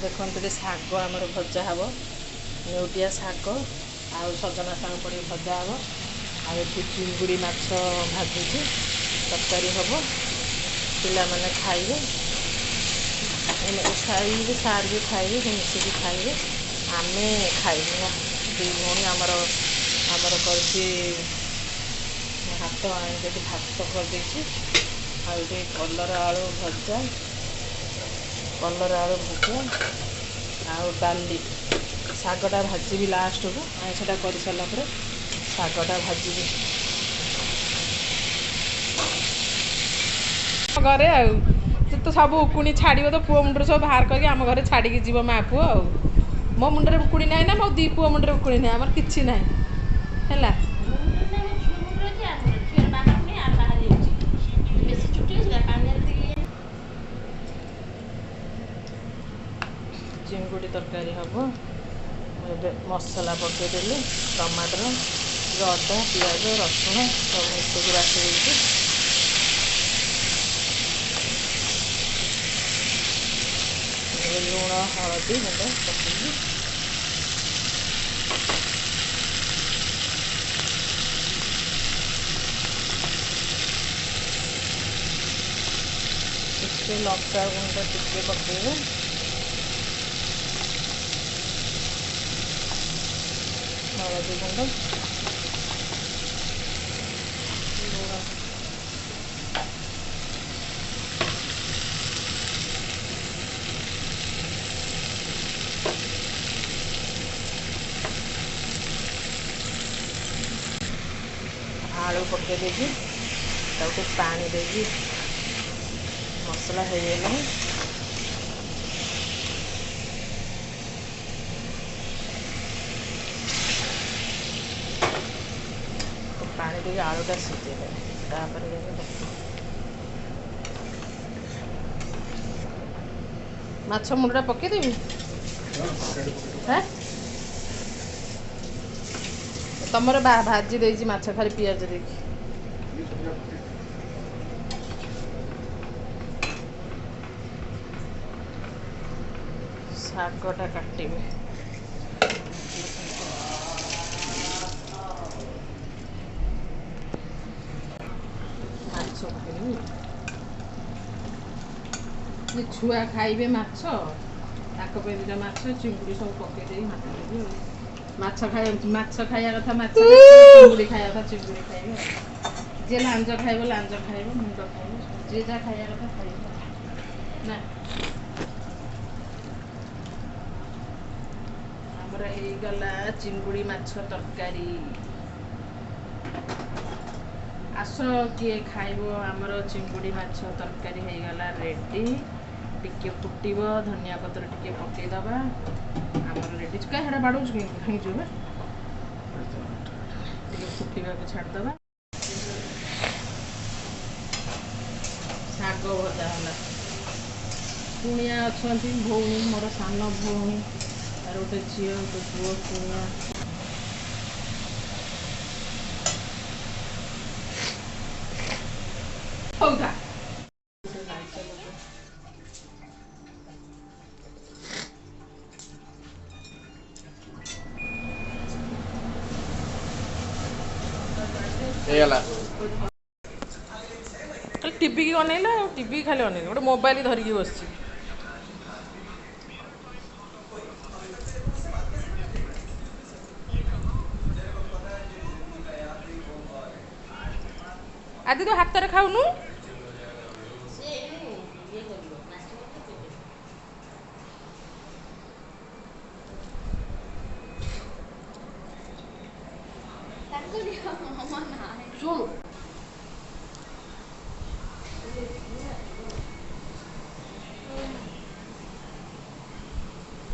देखते शाग आमर भजा हम नेउटिया शाग आउ सजना शाग पड़ी भजा हम आउ चिंगुड़ी माछ भाजुची तरकारी हम पिला माने खाइबे खाइबे सार भी खाइबे मिसिकी खाइबे आमे खाइबे ना दी भौणी आमर कर हाथ आनी भात करदे आउटे कलर आलू भजा आउ डाली शागटा भाजी लास्ट को आईँटा कर सारापर शागटा भाजी घरे आ तो सब उकुणी छाड़ तो पुओ मुंडर सब बाहर करके आम घर छाड़ी जीव माँ पुओ आ मो मुंडे उकुणी ना ना मो दी पुओ मुंडे उकुणी ना आमर कि ना है चिंगुड़ी तरकारी हम मसला पकईदेली टमाटर अदा पिज रसुण सब मिसकी बाटी लुण हलदी गुंड पकईली टिके लंका गुंड टिके पकईबे हलदी गुंड आलू पकई देगी ताकि पानी देगी मसला हो गला पानी देगी आलूटा सीझे माछ मुंडा पकईदेवी हाँ तुमर भाजी देजी माछ खाली पियाज देखी शागटा काटबे छुआ खाइबे माछ दुटा माछ चिंगुड़ी सब पकईदे देवी माछ खाया कथा माछ चिंगुड़ी खाया कथा चिंगुड़ी खाइबे जे लांज खाइब लांज खाइब मुंड खाइब जे जा खाया कथा खाइब ना आमर हो गला चिंगुड़ी माछ तरकारी आस किए खाइब आमर चिंगुड़ी माछ तरकारी हो गला रेडी टिके फुटब धनिया पत्र टिके पकईदबा आमर रेडी कहीं बाड़ू भांगी फुटा छाड़दबा शाग भजा है कुणिया अच्छा भौणी मोर सान भौणी तार गोटे झी गोटे पुओ कुणिया टीवी की अनेला टीवी खाली अनेल गोटे मोबाइल धरिकी बस आदि तो हाथ में खाऊनु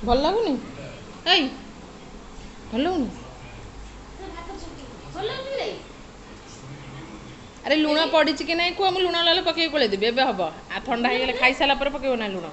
भल लगुनि भल लगुनि अरे लुण पड़ी कि ना कह लुण लाल पकई गोल देवी एवं हम आ ठंडा हो गले खाई सारा पकईब ना लुण